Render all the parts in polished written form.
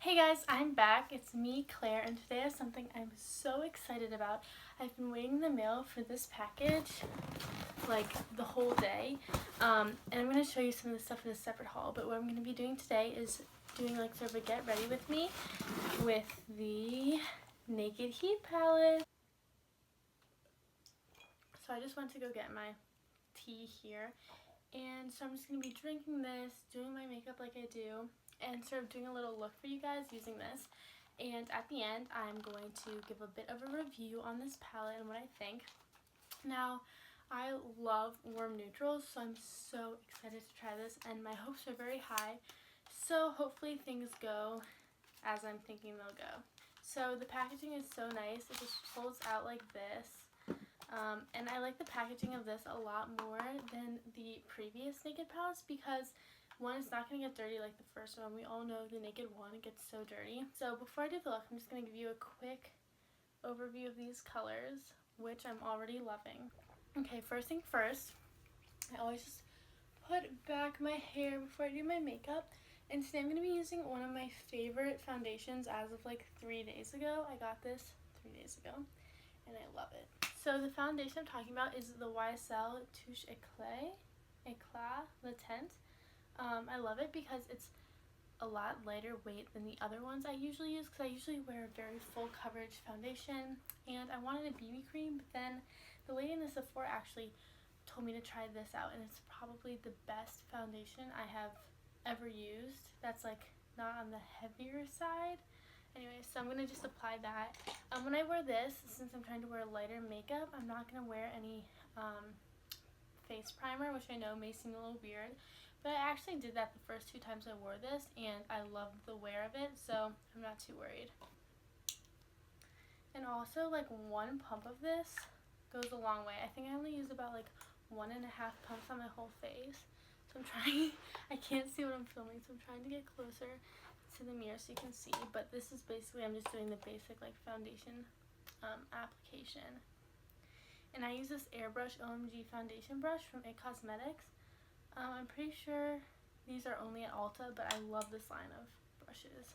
Hey guys, I'm back. It's me, Claire, and today I have something I'm so excited about. I've been waiting in the mail for this package like the whole day, and I'm going to show you some of the stuff in a separate haul, but what I'm going to be doing today is doing like sort of a get ready with me with the Naked Heat palette. So I just went to go get my tea here, and so I'm just going to be drinking this, doing my makeup like I do, and sort of doing a little look for you guys using this. And at the end, I'm going to give a bit of a review on this palette and what I think. Now, I love warm neutrals, so I'm so excited to try this, and my hopes are very high. So hopefully things go as I'm thinking they'll go. So the packaging is so nice. It just pulls out like this. And I like the packaging of this a lot more than the previous Naked palettes because one, it's not going to get dirty like the first one. We all know the Naked one, it gets so dirty. So before I do the look, I'm just going to give you a quick overview of these colors, which I'm already loving. Okay, first thing first, I always just put back my hair before I do my makeup. And today I'm going to be using one of my favorite foundations as of like 3 days ago. I got this 3 days ago and I love it. So the foundation I'm talking about is the YSL Touche Eclat Le Tint. I love it because it's a lot lighter weight than the other ones I usually use, because I usually wear a very full coverage foundation and I wanted a BB cream, but then the lady in the Sephora actually told me to try this out, and it's probably the best foundation I have ever used that's like not on the heavier side. Anyway, so I'm going to just apply that. When I wear this, since I'm trying to wear lighter makeup, I'm not going to wear any face primer, which I know may seem a little weird, but I actually did that the first 2 times I wore this and I loved the wear of it, so I'm not too worried. And also, like, 1 pump of this goes a long way. I think I only use about like 1.5 pumps on my whole face. So I'm trying, I can't see what I'm filming, so I'm trying to get closer to the mirror so you can see. But this is basically, I'm just doing the basic like foundation application. And I use this Airbrush OMG foundation brush from It Cosmetics. I'm pretty sure these are only at Ulta, but I love this line of brushes.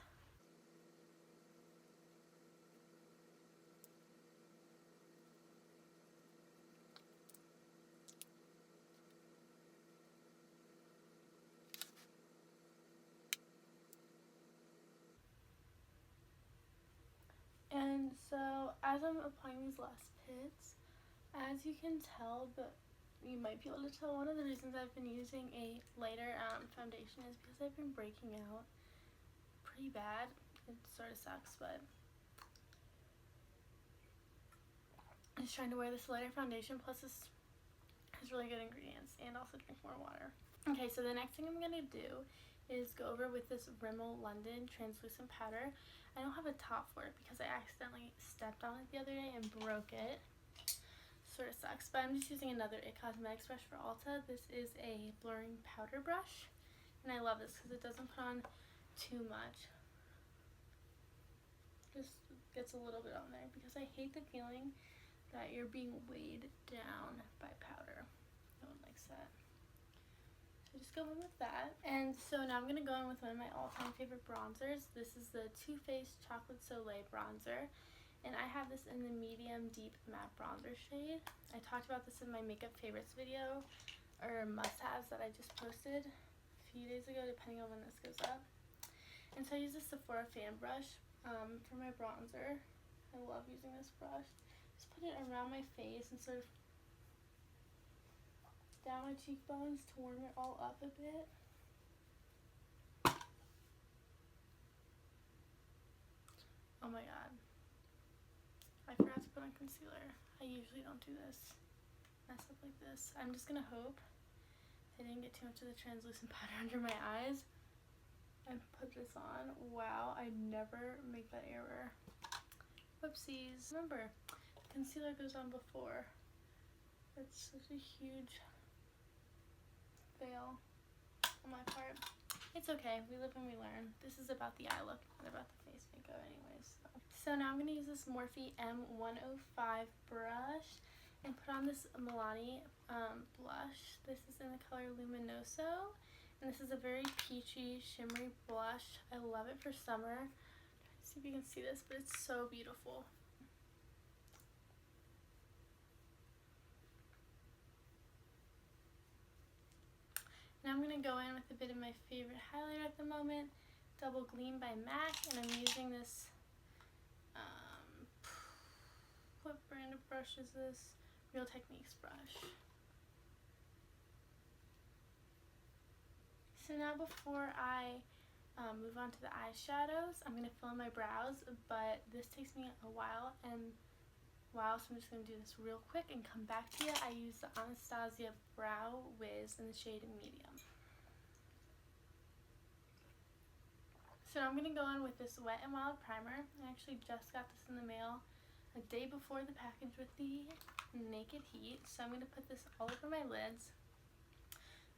And so as I'm applying these last pits, as you can tell, but you might be able to tell, one of the reasons I've been using a lighter foundation is because I've been breaking out pretty bad. It sort of sucks, but I'm just trying to wear this lighter foundation, plus this has really good ingredients, and also drink more water. Okay, so the next thing I'm going to do is go over with this Rimmel London translucent powder. I don't have a top for it because I accidentally stepped on it the other day and broke it. Sort of sucks, but I'm just using another It Cosmetics brush for Ulta. This is a blurring powder brush, and I love this because it doesn't put on too much. Just gets a little bit on there because I hate the feeling that you're being weighed down by powder. No one likes that. So just go in with that. And so now I'm going to go in with one of my all-time favorite bronzers. This is the Too Faced Chocolate Soleil bronzer. And I have this in the medium deep matte bronzer shade. I talked about this in my makeup favorites video, or must-haves, that I just posted a few days ago, depending on when this goes up. And so I use this Sephora fan brush for my bronzer. I love using this brush. Just put it around my face and sort of down my cheekbones to warm it all up a bit. Oh my god. I forgot to put on concealer. I usually don't do this. Mess up like this. I'm just gonna hope I didn't get too much of the translucent powder under my eyes and put this on. Wow, I never make that error. Whoopsies. Remember, concealer goes on before. That's such a huge fail on my part. It's okay, we live and we learn. This is about the eye look, not about the face makeup anyways. So now I'm going to use this Morphe M105 brush and put on this Milani blush. This is in the color Luminoso, And this is a very peachy, shimmery blush. I love it for summer. Let's see if you can see this, but it's so beautiful. Now I'm going to go in with a bit of my favorite highlighter at the moment, Double Gleam by MAC, and I'm using this, what brand of brush is this? Real Techniques brush. So now before I move on to the eyeshadows, I'm going to fill in my brows, but this takes me a while, so I'm just going to do this real quick and come back to you. I use the Anastasia Brow Wiz in the shade Medium. So now I'm going to go in with this Wet n Wild primer. I actually just got this in the mail a day before the package with the Naked Heat. So I'm going to put this all over my lids,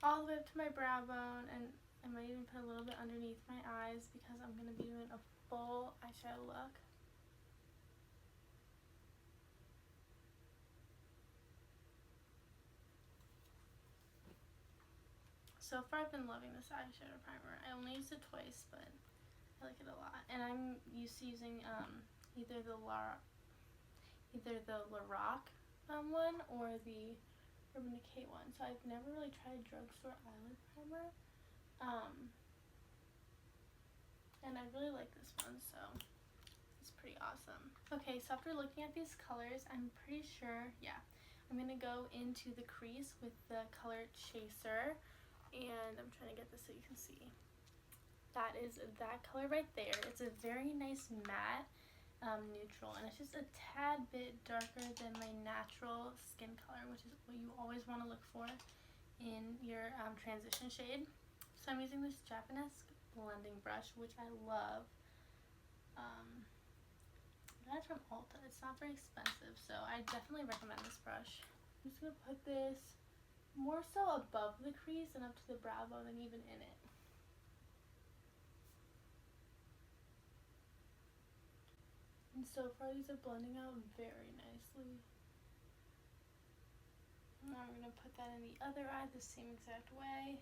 all the way up to my brow bone, and I might even put a little bit underneath my eyes because I'm going to be doing a full eyeshadow look. So far I've been loving this eyeshadow primer. I only used it twice, but I like it a lot. And I'm used to using either the Lorac one or the Urban Decay one. So I've never really tried drugstore eyelid primer. And I really like this one, so it's pretty awesome. Okay, so after looking at these colors, I'm pretty sure, I'm going to go into the crease with the color Chaser. And I'm trying to get this so you can see. That is that color right there. It's a very nice matte neutral, and it's just a tad bit darker than my natural skin color, which is what you always want to look for in your transition shade. So I'm using this Japanese blending brush, which I love. That's from Ulta. It's not very expensive, so I definitely recommend this brush. I'm just going to put this more so above the crease and up to the brow bone than even in it. And so far these are blending out very nicely. Now we're going to put that in the other eye the same exact way.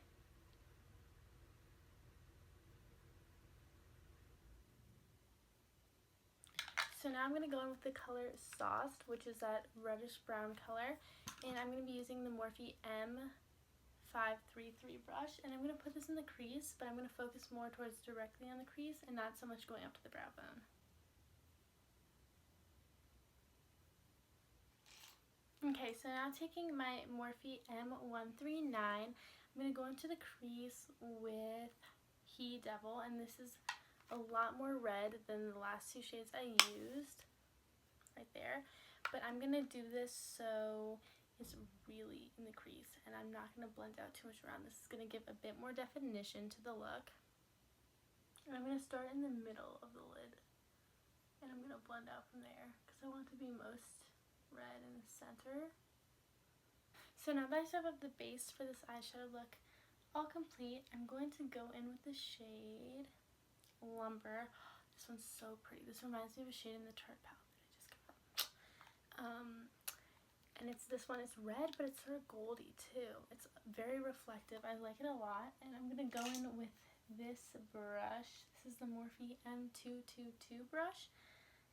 So now I'm going to go in with the color Sauced, which is that reddish brown color. And I'm going to be using the Morphe M533 brush. And I'm going to put this in the crease, but I'm going to focus more towards directly on the crease and not so much going up to the brow bone. Okay, so now taking my Morphe M139, I'm going to go into the crease with He Devil, and this is a lot more red than the last two shades I used right there, but I'm going to do this so it's really in the crease, and I'm not going to blend out too much around. This is going to give a bit more definition to the look. And I'm going to start in the middle of the lid, and I'm going to blend out from there because I want to be most red in the center. So now that I still have the base for this eyeshadow look all complete, I'm going to go in with the shade Lumber. This one's so pretty. This reminds me of a shade in the Tarte palette that I just got. And it's this one. It's red, but it's sort of goldy too. It's very reflective. I like it a lot. And I'm gonna go in with this brush. This is the Morphe M222 brush,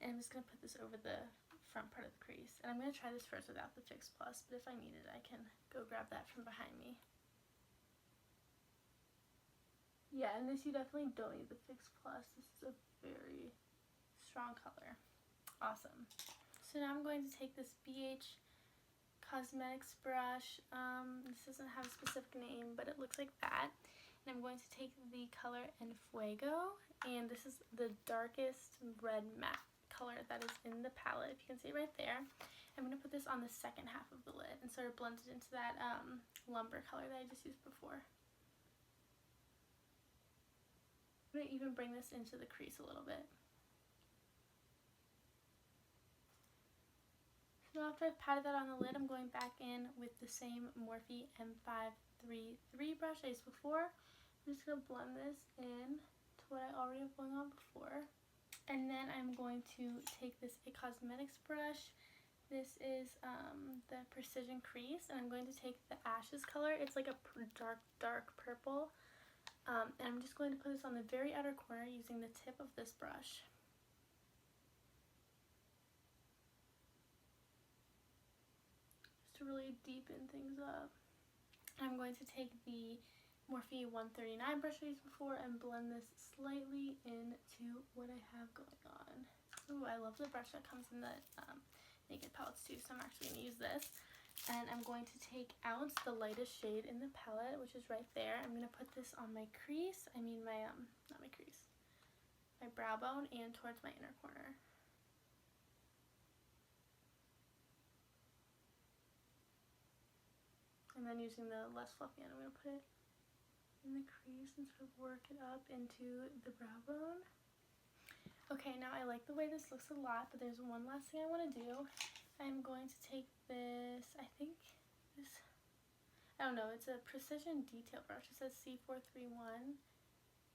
and I'm just gonna put this over the front part of the crease. And I'm gonna try this first without the Fix Plus, but if I need it, I can go grab that from behind me. Yeah, and this you definitely don't need the Fix Plus. This is a very strong color. Awesome. So now I'm going to take this BH Cosmetics brush. This doesn't have a specific name, but it looks like that. And I'm going to take the color En Fuego, and this is the darkest red matte color that is in the palette, if you can see right there. I'm going to put this on the second half of the lid and sort of blend it into that lumber color that I just used before. I'm going to even bring this into the crease a little bit. So after I've patted that on the lid, I'm going back in with the same Morphe M533 brush I used before. I'm just going to blend this in to what I already have going on before. And then I'm going to take this It Cosmetics brush. This is the Precision Crease, and I'm going to take the Ashes color. It's like a dark purple. And I'm just going to put this on the very outer corner using the tip of this brush. Just to really deepen things up. I'm going to take the Morphe 139 brush I used before and blend this slightly into what I have going on. Ooh, I love the brush that comes in the Naked palettes too, so I'm actually going to use this. And I'm going to take out the lightest shade in the palette, which is right there. I'm going to put this on my crease, not my crease, my brow bone and towards my inner corner. And then using the less fluffy end, I'm going to put it in the crease and sort of work it up into the brow bone. Okay, now I like the way this looks a lot, but there's one last thing I want to do. I'm going to take this, I don't know, it's a precision detail brush. It says C431.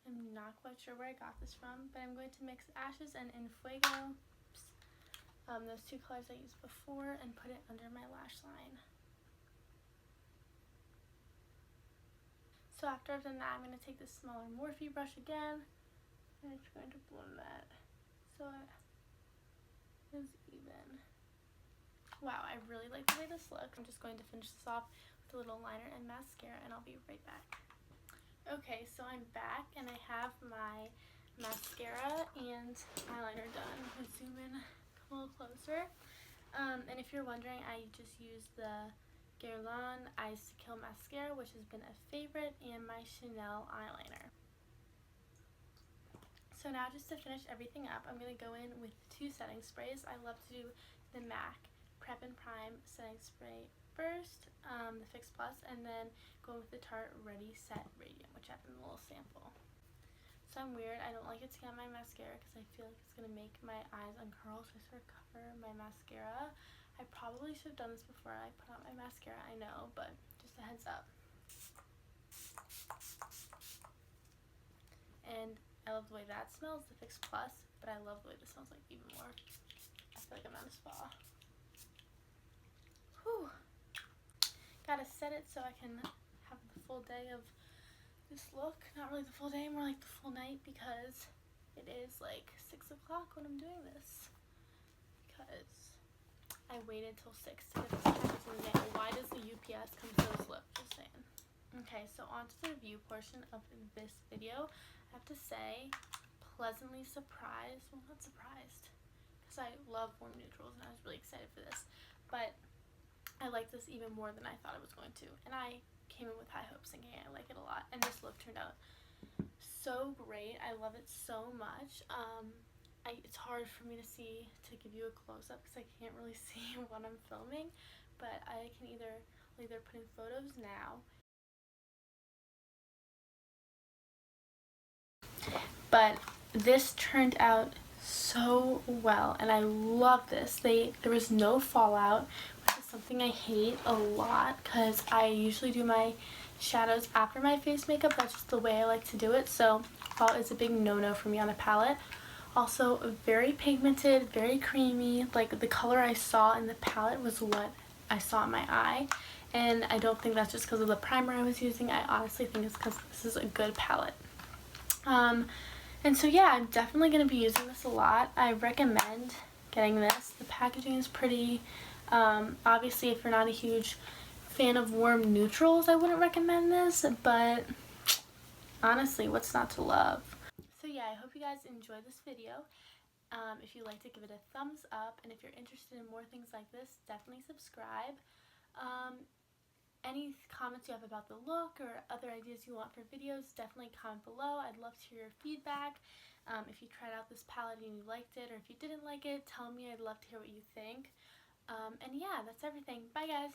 I'm not quite sure where I got this from, but I'm going to mix Ashes and In Fuego, those two colors I used before, and put it under my lash line. So after I've done that, I'm going to take this smaller Morphe brush again, and it's going to blend that so it is even. Wow, I really like the way this looks. I'm just going to finish this off with a little liner and mascara, and I'll be right back. Okay, so I'm back, and I have my mascara and eyeliner done. Let's zoom in a little closer. And if you're wondering, I just used the Guerlain Eyes to Kill mascara, which has been a favorite, and my Chanel eyeliner. So now just to finish everything up, I'm going to go in with two setting sprays. I love to do the MAC Prep and Prime setting spray first, the Fix Plus, and then go with the Tarte Ready Set Radiant, which I have in a little sample. So I'm weird, I don't like it to get on my mascara because I feel like it's going to make my eyes uncurl, so I sort of cover my mascara. I probably should have done this before I put on my mascara, I know, but just a heads up. And I love the way that smells, the Fix Plus, but I love the way this smells like even more. I feel like I'm at a spa. Whew. Gotta set it so I can have the full day of this look. Not really the full day, more like the full night, because it is like 6 o'clock when I'm doing this. Because I waited till 6 to get this package in the mail. Why does the UPS come so slow? Just saying. Okay, so on to the review portion of this video. I have to say, pleasantly surprised. Well, not surprised, because I love warm neutrals and I was really excited for this. But I like this even more than I thought I was going to. And I came in with high hopes thinking I like it a lot. And this look turned out so great. I love it so much. It's hard for me to give you a close-up because I can't really see what I'm filming. But I can either put in photos now. But this turned out so well, and I love this. There was no fallout, which is something I hate a lot because I usually do my shadows after my face makeup. That's just the way I like to do it, so fall is a big no-no for me on a palette. Also, very pigmented, very creamy. Like, the color I saw in the palette was what I saw in my eye, and I don't think that's just because of the primer I was using. I honestly think it's because this is a good palette. And so yeah, I'm definitely going to be using this a lot. I recommend getting this. The packaging is pretty. Obviously, if you're not a huge fan of warm neutrals, I wouldn't recommend this, but honestly, what's not to love? So yeah, I hope you guys enjoyed this video. If you liked it, give it a thumbs up, and if you're interested in more things like this, definitely subscribe. Any comments you have about the look or other ideas you want for videos, definitely comment below. I'd love to hear your feedback. If you tried out this palette and you liked it, or if you didn't like it, tell me. I'd love to hear what you think. And yeah, that's everything. Bye, guys.